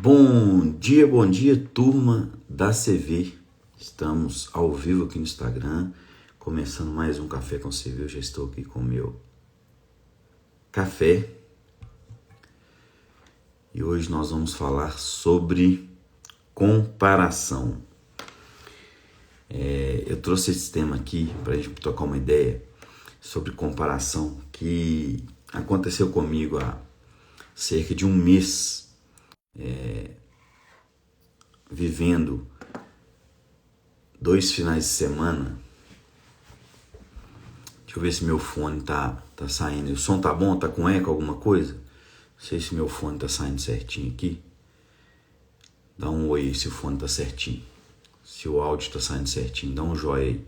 Bom dia, turma da CV. Estamos ao vivo aqui no Instagram, começando mais um Café com CV. Eu já estou aqui com o meu café. E hoje nós vamos falar sobre comparação. Eu trouxe esse tema aqui para a gente trocar uma ideia sobre comparação que aconteceu comigo há cerca de um mês. Vivendo 2 finais de semana. Deixa eu ver se meu fone tá saindo. O som tá bom? Tá com eco, alguma coisa? Não sei se meu fone tá saindo certinho aqui. Dá um oi aí se o fone tá certinho. Se o áudio tá saindo certinho, dá um joia aí.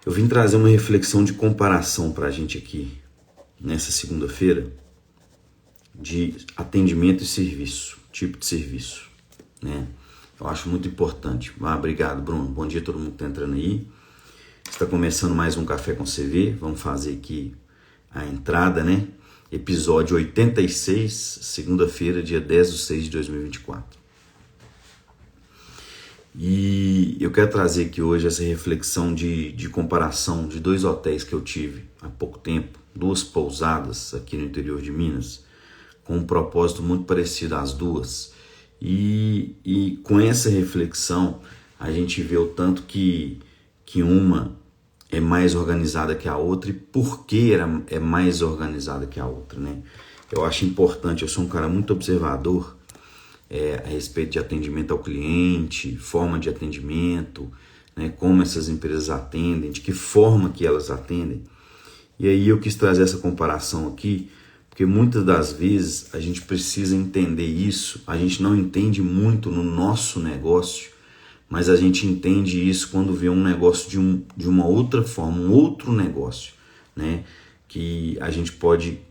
Eu vim trazer uma reflexão de comparação pra gente aqui, nessa segunda-feira, de atendimento e serviço, tipo de serviço, né? Eu acho muito importante. Obrigado, Bruno. Bom dia a todo mundo que está entrando aí. Está começando mais um Café com CV. Vamos fazer aqui a entrada, né? Episódio 86, segunda-feira, dia 10/6/2024. E eu quero trazer aqui hoje essa reflexão de comparação de 2 hotéis que eu tive há pouco tempo, 2 pousadas aqui no interior de Minas, com um propósito muito parecido às duas. E com essa reflexão, a gente vê o tanto que uma é mais organizada que a outra e por que é mais organizada que a outra, né? Eu acho importante, eu sou um cara muito observador a respeito de atendimento ao cliente, forma de atendimento, né? Como essas empresas atendem, de que forma que elas atendem. E aí eu quis trazer essa comparação aqui, porque muitas das vezes a gente precisa entender isso, a gente não entende muito no nosso negócio, mas a gente entende isso quando vê um negócio de uma outra forma, um outro negócio, né? Que a gente pode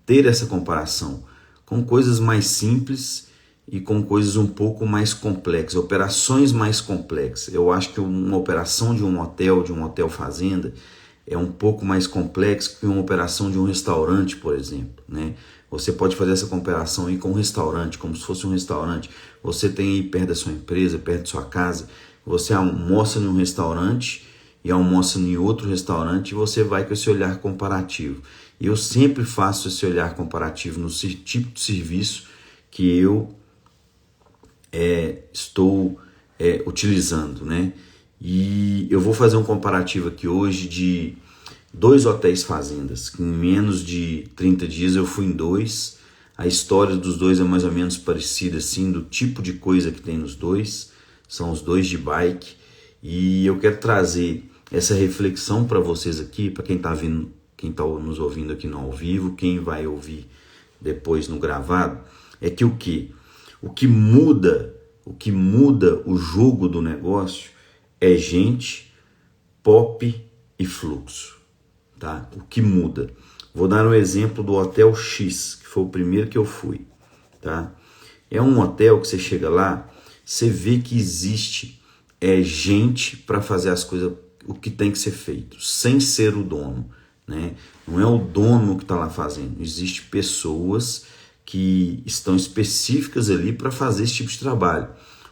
ter essa comparação com coisas mais simples e com coisas um pouco mais complexas, operações mais complexas. Eu acho que uma operação de um hotel fazenda, é um pouco mais complexo que uma operação de um restaurante, por exemplo, né? Você pode fazer essa comparação aí com um restaurante, como se fosse um restaurante. Você tem aí perto da sua empresa, perto da sua casa, você almoça em um restaurante e almoça em outro restaurante e você vai com esse olhar comparativo. E eu sempre faço esse olhar comparativo no tipo de serviço que eu estou utilizando, né? E eu vou fazer um comparativo aqui hoje de 2 hotéis fazendas, que em menos de 30 dias eu fui em 2. A história dos 2 é mais ou menos parecida, assim, do tipo de coisa que tem nos 2. São os 2 de bike. E eu quero trazer essa reflexão para vocês aqui, para quem está nos ouvindo aqui no ao vivo, quem vai ouvir depois no gravado, é que o que muda o jogo do negócio é gente, pop e fluxo, tá? O que muda. Vou dar um exemplo do Hotel X, que foi o primeiro que eu fui, tá? É um hotel que você chega lá, você vê que existe gente para fazer as coisas, o que tem que ser feito, sem ser o dono, né? Não é o dono que está lá fazendo, existe pessoas que estão específicas ali para fazer esse tipo de trabalho,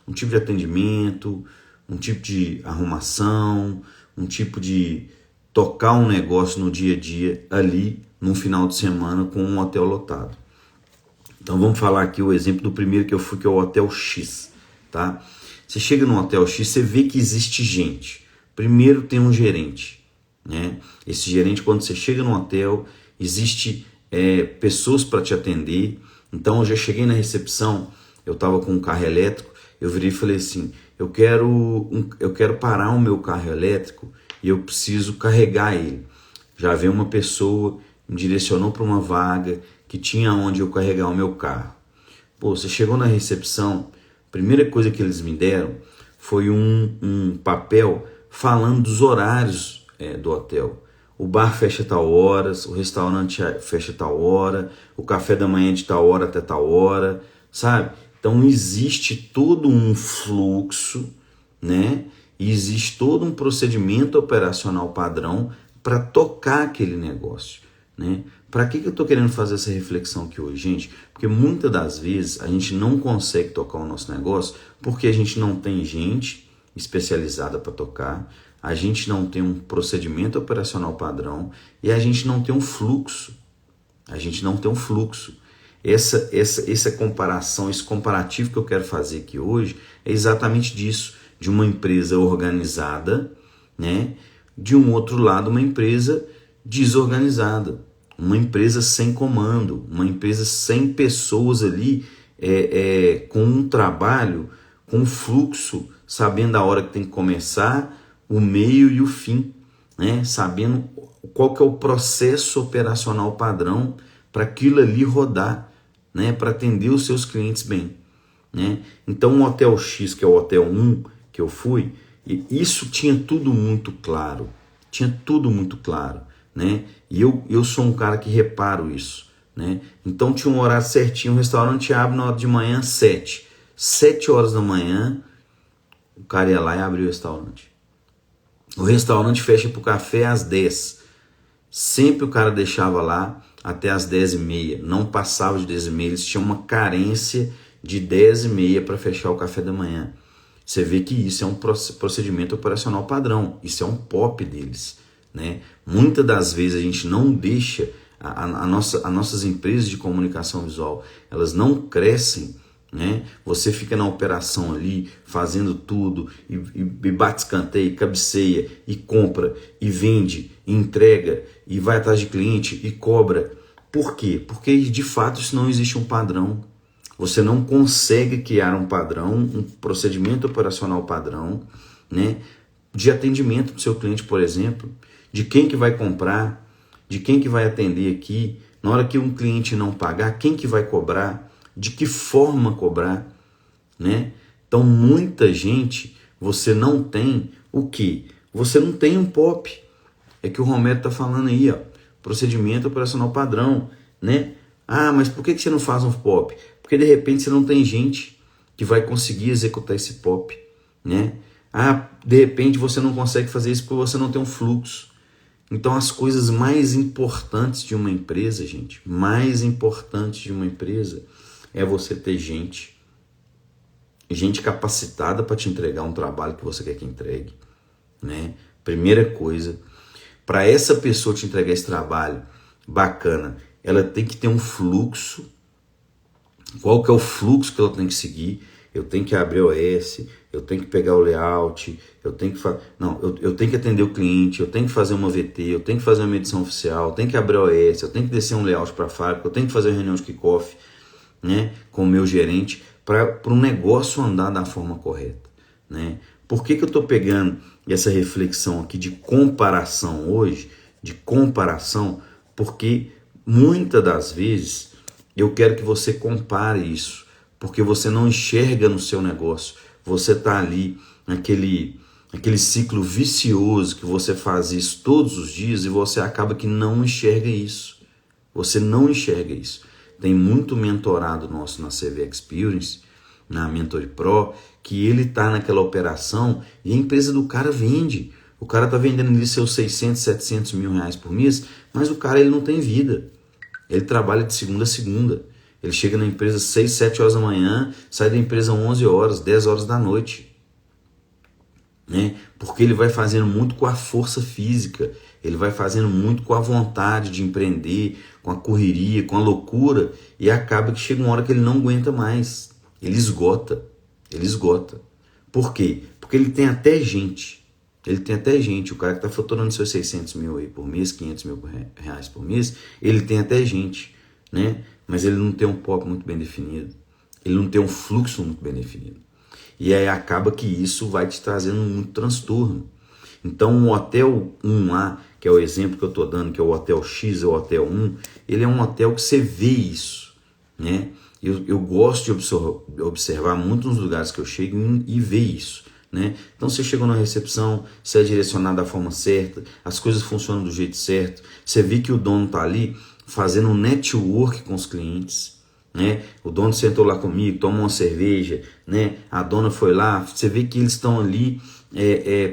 um tipo de atendimento, um tipo de arrumação, um tipo de tocar um negócio no dia a dia ali num final de semana com um hotel lotado. Então vamos falar aqui o exemplo do primeiro que eu fui, que é o Hotel X, tá? Você chega no Hotel X, você vê que existe gente. Primeiro tem um gerente, né? Esse gerente, quando você chega no hotel, existe pessoas para te atender. Então eu já cheguei na recepção, eu estava com um carro elétrico, eu virei e falei assim, eu quero parar o meu carro elétrico e eu preciso carregar ele. Já veio uma pessoa, me direcionou para uma vaga que tinha onde eu carregar o meu carro. Pô, você chegou na recepção, a primeira coisa que eles me deram foi um papel falando dos horários do hotel. O bar fecha tal horas, o restaurante fecha tal hora, o café da manhã de tal hora até tal hora, sabe? Então existe todo um fluxo, né? E existe todo um procedimento operacional padrão para tocar aquele negócio, né? Para que eu estou querendo fazer essa reflexão aqui hoje, gente? Porque muitas das vezes a gente não consegue tocar o nosso negócio porque a gente não tem gente especializada para tocar, a gente não tem um procedimento operacional padrão e a gente não tem um fluxo. A gente não tem um fluxo. Essa comparação, esse comparativo que eu quero fazer aqui hoje é exatamente disso, de uma empresa organizada, né? De um outro lado, uma empresa desorganizada, uma empresa sem comando, uma empresa sem pessoas ali com um trabalho, com um fluxo, sabendo a hora que tem que começar, o meio e o fim, né? Sabendo qual que é o processo operacional padrão para aquilo ali rodar, né? Para atender os seus clientes bem, né? Então o Hotel X, que é o Hotel 1 que eu fui, isso tinha tudo muito claro, né? E eu sou um cara que reparo isso, né? Então tinha um horário certinho, o restaurante abre na hora de manhã, 7 horas da manhã, o cara ia lá e abriu o restaurante. O restaurante fecha para o café às 10. Sempre o cara deixava lá até às 10h30, não passava de 10h30, eles tinham uma carência de 10h30 para fechar o café da manhã. Você vê que isso é um procedimento operacional padrão, isso é um POP deles, né? Muitas das vezes a gente não deixa, as nossas empresas de comunicação visual, elas não crescem, né? Você fica na operação ali, fazendo tudo, e bate escanteio, cabeceia, e compra, e vende, e entrega, e vai atrás de cliente, e cobra. Por quê? Porque de fato isso não existe um padrão. Você não consegue criar um padrão, um procedimento operacional padrão, né, de atendimento para o seu cliente, por exemplo, de quem que vai comprar, de quem que vai atender aqui, na hora que um cliente não pagar, quem que vai cobrar, de que forma cobrar, né? Então muita gente, você não tem o quê? Você não tem um POP. É que o Romero está falando aí, ó, procedimento operacional padrão, né? Ah, mas por que você não faz um POP? Porque de repente você não tem gente que vai conseguir executar esse POP, né? Ah, de repente você não consegue fazer isso porque você não tem um fluxo. Então as coisas mais importantes de uma empresa, gente, mais importantes de uma empresa é você ter gente capacitada para te entregar um trabalho que você quer que entregue, né? Primeira coisa, para essa pessoa te entregar esse trabalho bacana, ela tem que ter um fluxo. Qual que é o fluxo que ela tem que seguir? Eu tenho que abrir o OS, eu tenho que pegar o layout, eu tenho que atender o cliente, eu tenho que fazer uma VT, eu tenho que fazer uma medição oficial, eu tenho que abrir o OS, eu tenho que descer um layout para a fábrica, eu tenho que fazer uma reunião de kickoff, né, com o meu gerente, para um negócio andar da forma correta, né? Por que eu estou pegando essa reflexão aqui de comparação hoje? De comparação, porque muitas das vezes eu quero que você compare isso, porque você não enxerga no seu negócio, você está ali naquele ciclo vicioso que você faz isso todos os dias e você acaba que não enxerga isso. Você não enxerga isso. Tem muito mentorado nosso na CV Experience, na Mentor Pro, que ele está naquela operação e a empresa do cara vende. O cara está vendendo ali seus 600, 700 mil reais por mês, mas o cara ele não tem vida. Ele trabalha de segunda a segunda. Ele chega na empresa 6, 7 horas da manhã, sai da empresa 11 horas, 10 horas da noite. Né? Porque ele vai fazendo muito com a força física, ele vai fazendo muito com a vontade de empreender, com a correria, com a loucura, e acaba que chega uma hora que ele não aguenta mais. Ele esgota. Por quê? Porque ele tem até gente. O cara que está faturando seus 600 mil aí por mês, 500 mil reais por mês, ele tem até gente, né? Mas ele não tem um POP muito bem definido, ele não tem um fluxo muito bem definido. E aí acaba que isso vai te trazendo muito transtorno. Então o Hotel 1A, que é o exemplo que eu estou dando, que é o Hotel X, é o Hotel 1, ele é um hotel que você vê isso, né? Eu gosto de observar muito nos lugares que eu chego e ver isso. Né? Então você chegou na recepção, você é direcionado da forma certa, as coisas funcionam do jeito certo, você vê que o dono está ali fazendo um network com os clientes, né? O dono sentou lá comigo, tomou uma cerveja, né? A dona foi lá, você vê que eles estão ali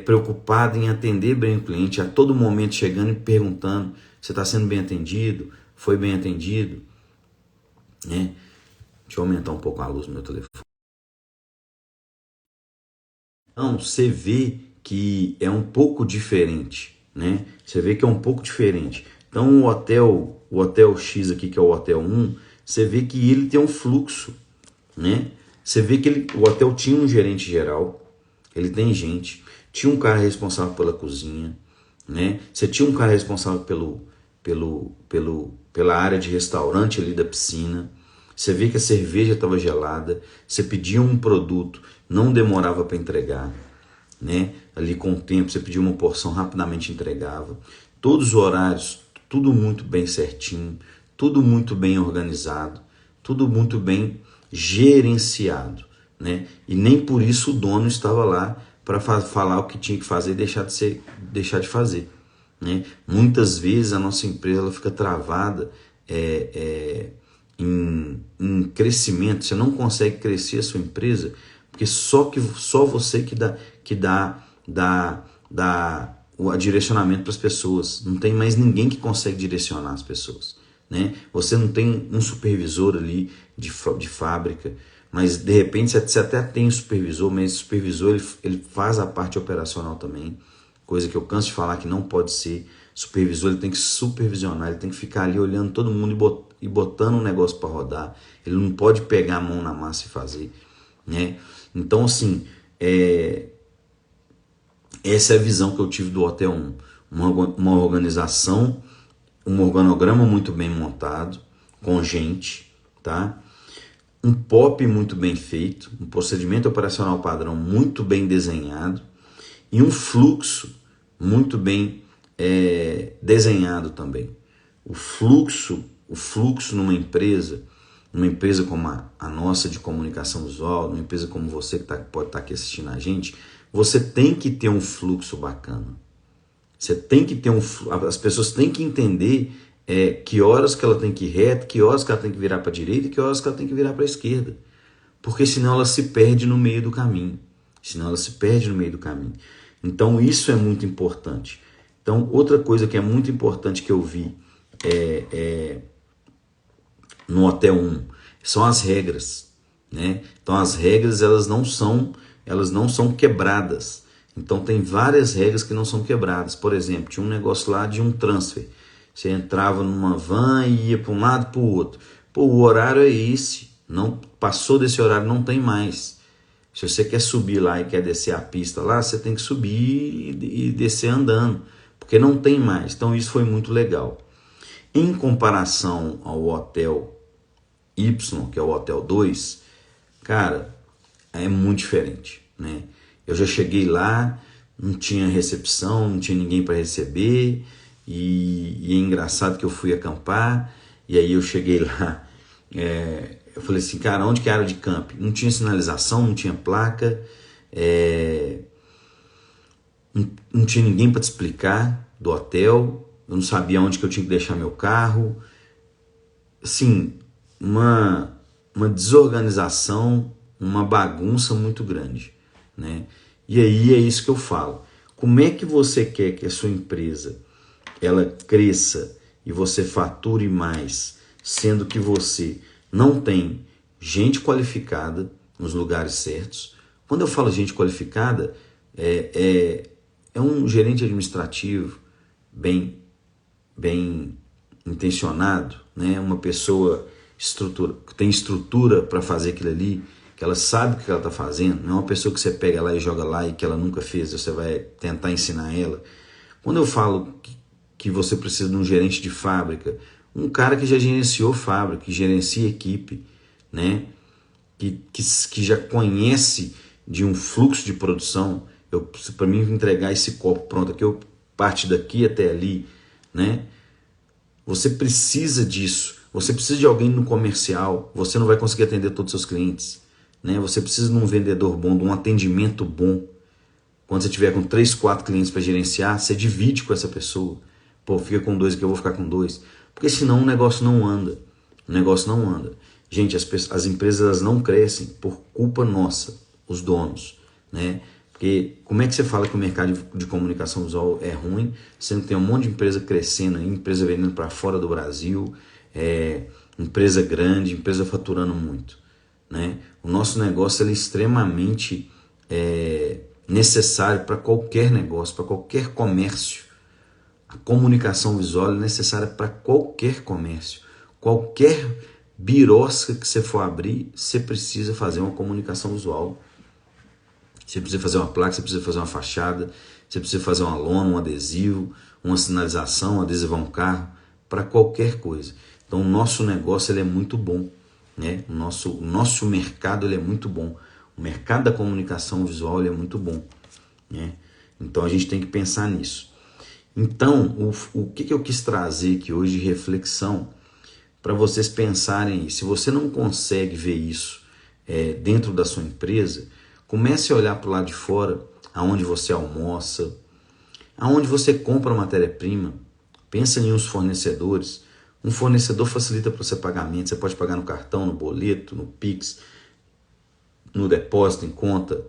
preocupados em atender bem o cliente, a todo momento chegando e perguntando, você está sendo bem atendido? foi bem atendido, né? Deixa eu aumentar um pouco a luz do meu telefone. Então, você vê que é um pouco diferente, né? Você vê que é um pouco diferente. Então, o hotel X aqui, que é o hotel 1, você vê que ele tem um fluxo, né? Você vê que o hotel tinha um gerente geral, ele tem gente, tinha um cara responsável pela cozinha, né? Você tinha um cara responsável pela área de restaurante ali da piscina. Você vê que a cerveja estava gelada, você pedia um produto, não demorava para entregar, né? Ali com o tempo, você pedia uma porção, rapidamente entregava. Todos os horários, tudo muito bem certinho, tudo muito bem organizado, tudo muito bem gerenciado, né? E nem por isso o dono estava lá para falar o que tinha que fazer e deixar de fazer, né? Muitas vezes a nossa empresa ela fica travada em crescimento. Você não consegue crescer a sua empresa porque só você que dá o direcionamento para as pessoas. Não tem mais ninguém que consegue direcionar as pessoas, né? Você não tem um supervisor ali de fábrica, mas de repente você até tem um supervisor, mas esse supervisor ele faz a parte operacional também, coisa que eu canso de falar que não pode ser. Supervisor ele tem que supervisionar, ele tem que ficar ali olhando todo mundo e botando um negócio para rodar. Ele não pode pegar a mão na massa e fazer, né? Então, assim, essa é a visão que eu tive do Hotel 1. Uma organização, um organograma muito bem montado, com gente, tá? Um POP muito bem feito, um procedimento operacional padrão muito bem desenhado e um fluxo muito bem desenhado também. O fluxo numa empresa como a nossa de comunicação visual, numa empresa como você que pode estar aqui assistindo a gente, você tem que ter um fluxo bacana. Você tem que ter as pessoas têm que entender que horas que ela tem que ir reto, que horas que ela tem que virar para a direita e que horas que ela tem que virar para a esquerda. Porque senão ela se perde no meio do caminho. Então isso é muito importante. Então outra coisa que é muito importante que eu vi no Hotel 1 são as regras, né? Então as regras elas não são quebradas. Então tem várias regras que não são quebradas. Por exemplo, tinha um negócio lá de um transfer. Você entrava numa van e ia para um lado e para o outro. Pô, o horário é esse. Não passou desse horário, não tem mais. Se você quer subir lá e quer descer a pista lá, você tem que subir e descer andando, porque não tem mais. Então isso foi muito legal. Em comparação ao Hotel Y, que é o Hotel 2, cara, é muito diferente, né? Eu já cheguei lá, não tinha recepção, não tinha ninguém para receber, e é engraçado que eu fui acampar, e aí eu cheguei lá, eu falei assim, cara, onde que é a área de camping? Não tinha sinalização, não tinha placa, não tinha ninguém para te explicar do hotel, eu não sabia onde que eu tinha que deixar meu carro, assim, uma desorganização, uma bagunça muito grande, né? E aí é isso que eu falo. Como é que você quer que a sua empresa ela cresça e você fature mais, sendo que você não tem gente qualificada nos lugares certos? Quando eu falo gente qualificada, é um gerente administrativo bem intencionado, né? Uma pessoa que tem estrutura para fazer aquilo ali, que ela sabe o que ela está fazendo, não é uma pessoa que você pega lá e joga lá e que ela nunca fez, você vai tentar ensinar ela. Quando eu falo que você precisa de um gerente de fábrica, um cara que já gerenciou fábrica, que gerencia equipe, né? que já conhece de um fluxo de produção, para mim entregar esse copo pronto aqui, eu parte daqui até ali, né? Você precisa disso, você precisa de alguém no comercial, você não vai conseguir atender todos os seus clientes, né? Você precisa de um vendedor bom, de um atendimento bom. Quando você tiver com 3, 4 clientes para gerenciar, você divide com essa pessoa. Pô, fica com 2 aqui, eu vou ficar com 2. Porque senão o negócio não anda. Gente, as empresas não crescem por culpa nossa, os donos, né? Porque como é que você fala que o mercado de comunicação visual é ruim, sendo que tem um monte de empresa crescendo, empresa vendendo para fora do Brasil, empresa grande, empresa faturando muito, né? O nosso negócio é extremamente necessário para qualquer negócio, para qualquer comércio. A comunicação visual é necessária para qualquer comércio. Qualquer birosca que você for abrir, você precisa fazer uma comunicação visual. Você precisa fazer uma placa, você precisa fazer uma fachada, você precisa fazer uma lona, um adesivo, uma sinalização, adesivar um carro, para qualquer coisa. Então o nosso negócio ele é muito bom, né? O nosso mercado ele é muito bom. O mercado da comunicação visual ele é muito bom, né? Então a gente tem que pensar nisso. Então, o que eu quis trazer aqui hoje de reflexão para vocês pensarem, se você não consegue ver isso dentro da sua empresa, comece a olhar para o lado de fora, aonde você almoça, aonde você compra matéria-prima. Pensa em uns fornecedores. Um fornecedor facilita para você pagamento, você pode pagar no cartão, no boleto, no Pix, no depósito, em conta.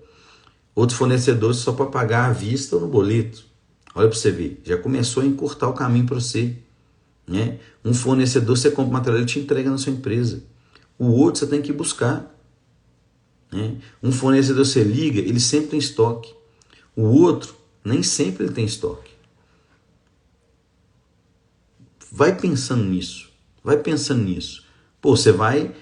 Outros fornecedores só para pagar à vista ou no boleto. Olha para você ver, já começou a encurtar o caminho para você, né? Um fornecedor, você compra material, ele te entrega na sua empresa. O outro você tem que ir buscar, né? Um fornecedor você liga, ele sempre tem estoque. O outro, nem sempre ele tem estoque. Vai pensando nisso, vai pensando nisso. Pô, você vai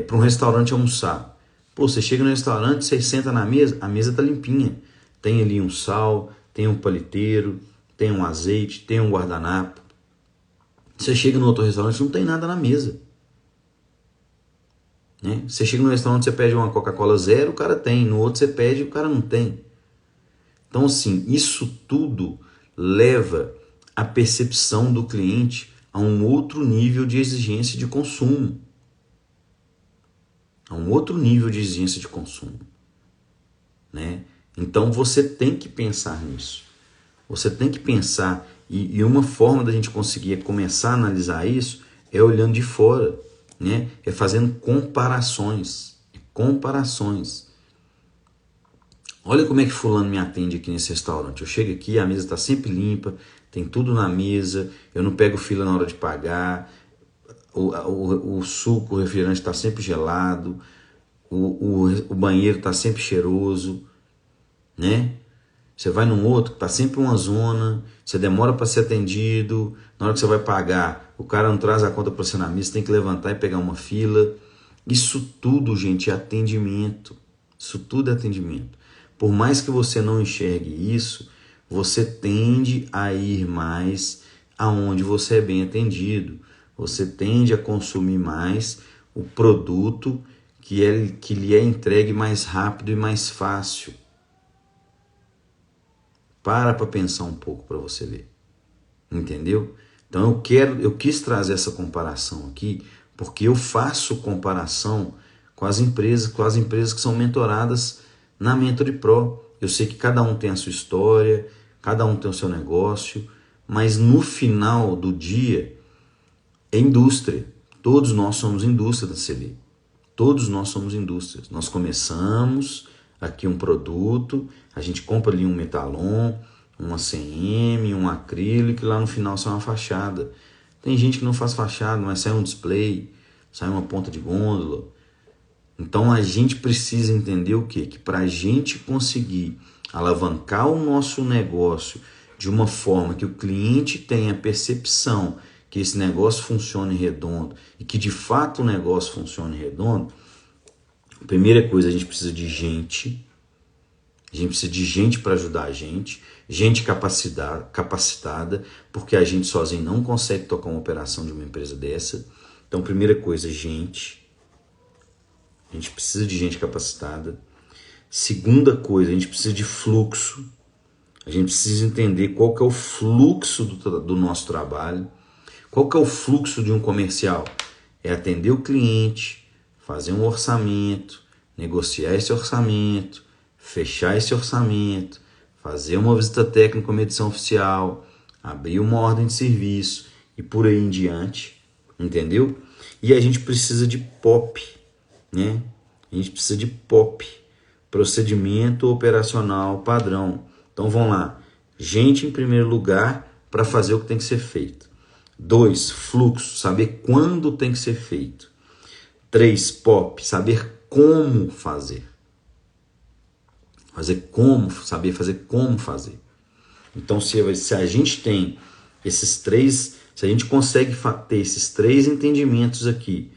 para um restaurante almoçar. Pô, você chega no restaurante, você senta na mesa, a mesa tá limpinha. Tem ali um sal, tem um paliteiro, tem um azeite, tem um guardanapo. Você chega no outro restaurante, não tem nada na mesa, né? Você chega no restaurante, você pede uma Coca-Cola zero, o cara tem. No outro você pede, o cara não tem. Então, assim, isso tudo leva a percepção do cliente a um outro nível de exigência de consumo. A um outro nível de exigência de consumo, né? Então você tem que pensar nisso. Você tem que pensar, e uma forma da gente conseguir começar a analisar isso é olhando de fora, né? É fazendo comparações. Comparações. Olha como é que fulano me atende aqui nesse restaurante. Eu chego aqui, a mesa está sempre limpa, tem tudo na mesa, eu não pego fila na hora de pagar, o suco, o refrigerante está sempre gelado, o banheiro está sempre cheiroso, né? Você vai num outro, tá sempre uma zona, você demora para ser atendido, na hora que você vai pagar, o cara não traz a conta para você na mesa, você tem que levantar e pegar uma fila. Isso tudo, gente, é atendimento. Isso tudo é atendimento. Por mais que você não enxergue isso, você tende a ir mais aonde você é bem atendido. Você tende a consumir mais o produto que lhe é entregue mais rápido e mais fácil. Para pensar um pouco para você ver. Entendeu? Então eu quis trazer essa comparação aqui, porque eu faço comparação com as empresas que são mentoradas na Mentory Pro. Eu sei que cada um tem a sua história, cada um tem o seu negócio, mas no final do dia é indústria. Todos nós somos indústria da CB. Todos nós somos indústrias. Nós começamos aqui um produto, a gente compra ali um metalon, uma CM, um acrílico, e lá no final sai uma fachada. Tem gente que não faz fachada, mas sai um display, sai uma ponta de gôndola. Então a gente precisa entender o quê? Que para a gente conseguir alavancar o nosso negócio de uma forma que o cliente tenha a percepção que esse negócio funcione redondo e que de fato o negócio funcione redondo, a primeira coisa, a gente precisa de gente. A gente precisa de gente para ajudar a gente capacitada, porque a gente sozinho não consegue tocar uma operação de uma empresa dessa. Então, primeira coisa, gente. A gente precisa de gente capacitada. Segunda coisa, a gente precisa de fluxo. A gente precisa entender qual que é o fluxo do nosso trabalho. Qual que é o fluxo de um comercial? É atender o cliente, fazer um orçamento, negociar esse orçamento, fechar esse orçamento, fazer uma visita técnica com medição oficial, abrir uma ordem de serviço e por aí em diante, entendeu? E a gente precisa de POP, né? A gente precisa de POP. procedimento operacional padrão. Então vamos lá. Gente em primeiro lugar para fazer o que tem que ser feito. 2, fluxo, saber quando tem que ser feito. 3, POP, saber como fazer. Saber fazer como fazer. Então se a gente tem esses 3, se a gente consegue ter esses 3 entendimentos aqui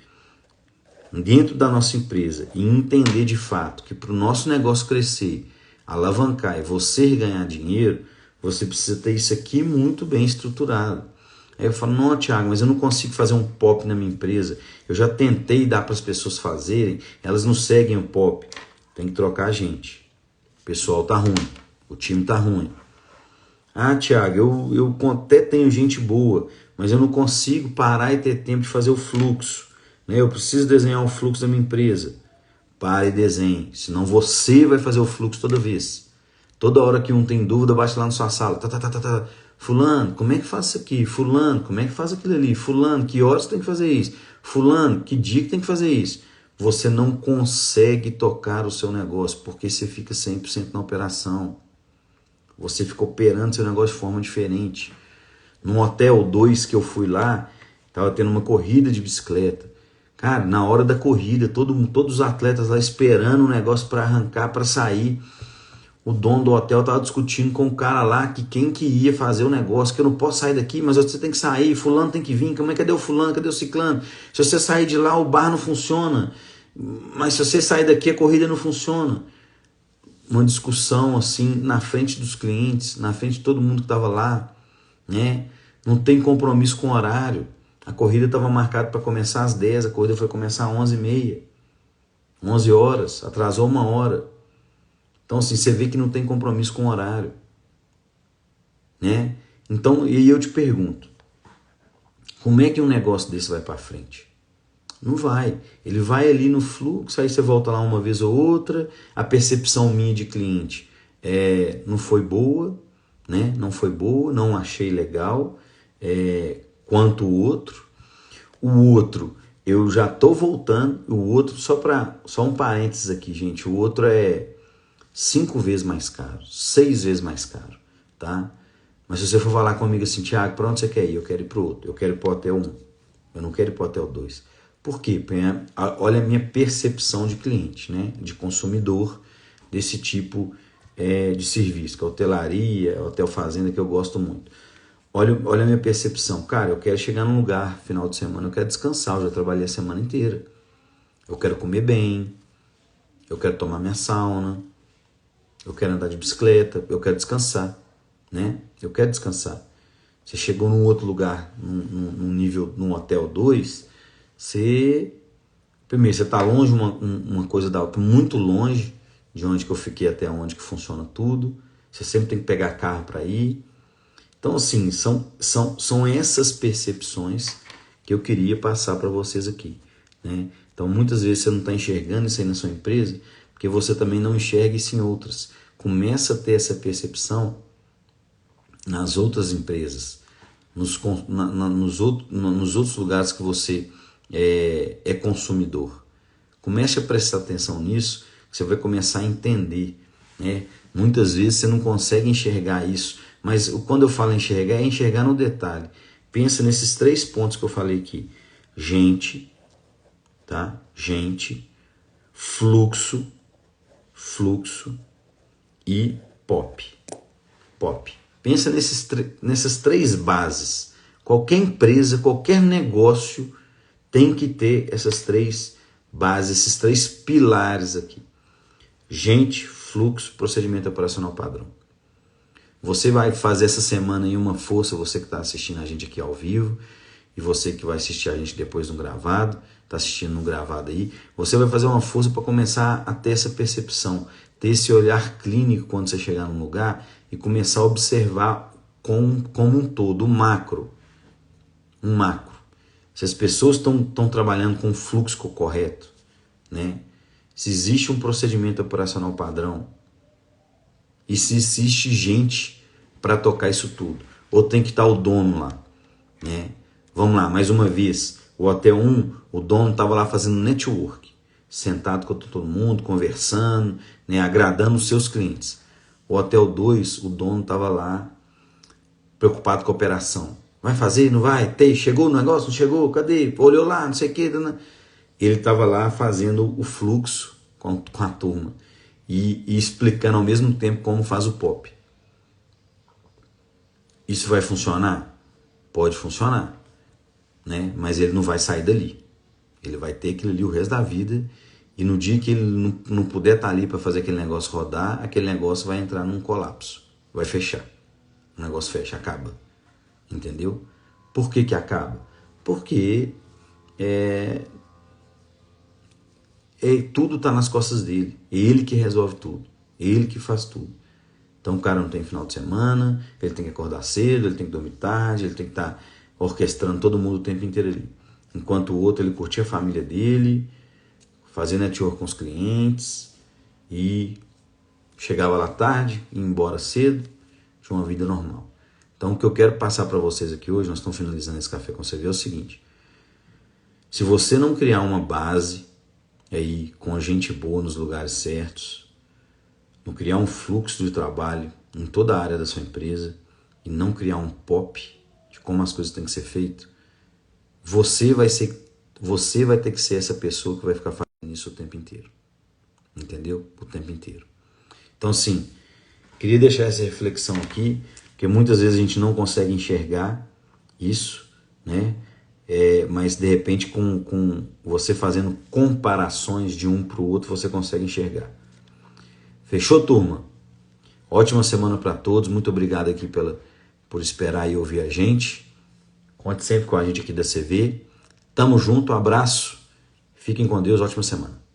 dentro da nossa empresa e entender de fato que para o nosso negócio crescer, alavancar e você ganhar dinheiro, você precisa ter isso aqui muito bem estruturado. Aí eu falo, não, Thiago, mas eu não consigo fazer um POP na minha empresa. Eu já tentei dar para as pessoas fazerem, elas não seguem o POP. Tem que trocar a gente. O pessoal tá ruim, o time tá ruim. Ah, Thiago, eu até tenho gente boa, mas eu não consigo parar e ter tempo de fazer o fluxo. Eu preciso desenhar o fluxo da minha empresa. Pare e desenhe, senão você vai fazer o fluxo toda vez. Toda hora que um tem dúvida, bate lá na sua sala. Fulano, como é que faz isso aqui? Fulano, como é que faz aquilo ali? Fulano, que horas tem que fazer isso? Fulano, que dia que tem que fazer isso? Você não consegue tocar o seu negócio porque você fica 100% na operação. Você fica operando seu negócio de forma diferente. No hotel 2 que eu fui lá, estava tendo uma corrida de bicicleta. Cara, na hora da corrida, todos os atletas lá esperando o negócio para arrancar, para sair. O dono do hotel estava discutindo com o cara lá que quem que ia fazer o negócio, que eu não posso sair daqui, mas você tem que sair, fulano tem que vir, cadê o fulano, cadê o ciclano? Se você sair de lá, o bar não funciona, mas se você sair daqui, a corrida não funciona. Uma discussão assim, na frente dos clientes, na frente de todo mundo que estava lá, né? Não tem compromisso com o horário. A corrida estava marcada para começar às 10, a corrida foi começar às 11h30, 11 horas, atrasou 1 hora. Então, assim, você vê que não tem compromisso com o horário, né? Então, e eu te pergunto, como é que um negócio desse vai para frente? Não vai. Ele vai ali no fluxo, aí você volta lá uma vez ou outra, a percepção minha de cliente não foi boa, né? Não foi boa, não achei legal, quanto o outro. O outro, eu já estou voltando, o outro, só um parênteses aqui, gente, o outro é 5 vezes mais caro, 6 vezes mais caro, tá? Mas se você for falar comigo assim, Thiago, para onde você quer ir? Eu quero ir para o outro, eu quero ir para o hotel 1, eu não quero ir para o hotel 2. Por quê? Olha a minha percepção de cliente, né? De consumidor desse tipo de serviço, que é hotelaria, hotel fazenda, que eu gosto muito. Olha a minha percepção. Cara, eu quero chegar num lugar final de semana, eu quero descansar, eu já trabalhei a semana inteira. Eu quero comer bem, eu quero tomar minha sauna, eu quero andar de bicicleta, eu quero descansar, né? Eu quero descansar. Você chegou num outro lugar, num hotel 2, primeiro, você está longe uma coisa da outra, muito longe de onde que eu fiquei até onde que funciona tudo. Você sempre tem que pegar carro para ir. Então, assim, são essas percepções que eu queria passar para vocês aqui, né? Então, muitas vezes você não está enxergando isso aí na sua empresa, porque você também não enxerga isso em outras. Começa a ter essa percepção nas outras empresas, nos outros lugares que você é consumidor. Comece a prestar atenção nisso, que você vai começar a entender, né? Muitas vezes você não consegue enxergar isso, mas quando eu falo enxergar, é enxergar no detalhe. Pensa nesses 3 pontos que eu falei aqui. Gente, tá? Gente, fluxo e POP. Pensa nessas 3 bases. Qualquer empresa, qualquer negócio tem que ter essas 3 bases, esses 3 pilares aqui. Gente, fluxo, procedimento operacional padrão. Você vai fazer essa semana aí uma força, você que está assistindo a gente aqui ao vivo, e você que vai assistir a gente depois no gravado, está assistindo no gravado aí, você vai fazer uma força para começar a ter essa percepção, ter esse olhar clínico quando você chegar num lugar e começar a observar como um todo, um macro. Se as pessoas estão trabalhando com o fluxo correto, né? Se existe um procedimento operacional padrão e se existe gente para tocar isso tudo, ou tem que estar o dono lá, né? Vamos lá, mais uma vez, o hotel 1, o dono estava lá fazendo network. sentado com todo mundo, conversando, né, agradando os seus clientes. O Hotel 2, o dono estava lá preocupado com a operação. Vai fazer, não vai? Chegou o negócio? Não chegou? Cadê? Olhou lá, não sei o que. Ele estava lá fazendo o fluxo com a turma e explicando ao mesmo tempo como faz o POP. Isso vai funcionar? Pode funcionar, né? Mas ele não vai sair dali. Ele vai ter aquilo ali o resto da vida, e no dia que ele não puder estar ali para fazer aquele negócio rodar, aquele negócio vai entrar num colapso, vai fechar. O negócio fecha, acaba. Entendeu? Por que acaba? Porque tudo está nas costas dele. Ele que resolve tudo. Ele que faz tudo. Então o cara não tem final de semana, ele tem que acordar cedo, ele tem que dormir tarde, ele tem que estar orquestrando todo mundo o tempo inteiro ali. Enquanto o outro, ele curtia a família dele, fazia network com os clientes e chegava lá tarde, ia embora cedo, tinha uma vida normal. Então o que eu quero passar para vocês aqui hoje, nós estamos finalizando esse Café com CV, é o seguinte: se você não criar uma base aí com gente boa nos lugares certos, não criar um fluxo de trabalho em toda a área da sua empresa e não criar um POP de como as coisas têm que ser feitas, você vai ter que ser essa pessoa que vai ficar fazendo isso o tempo inteiro. Entendeu? O tempo inteiro. Então, sim, queria deixar essa reflexão aqui, porque muitas vezes a gente não consegue enxergar isso, né? Mas de repente com você fazendo comparações de um para o outro, você consegue enxergar. Fechou, turma? Ótima semana para todos. Muito obrigado aqui por esperar e ouvir a gente. Conte sempre com a gente aqui da CV. Tamo junto, abraço. Fiquem com Deus, ótima semana.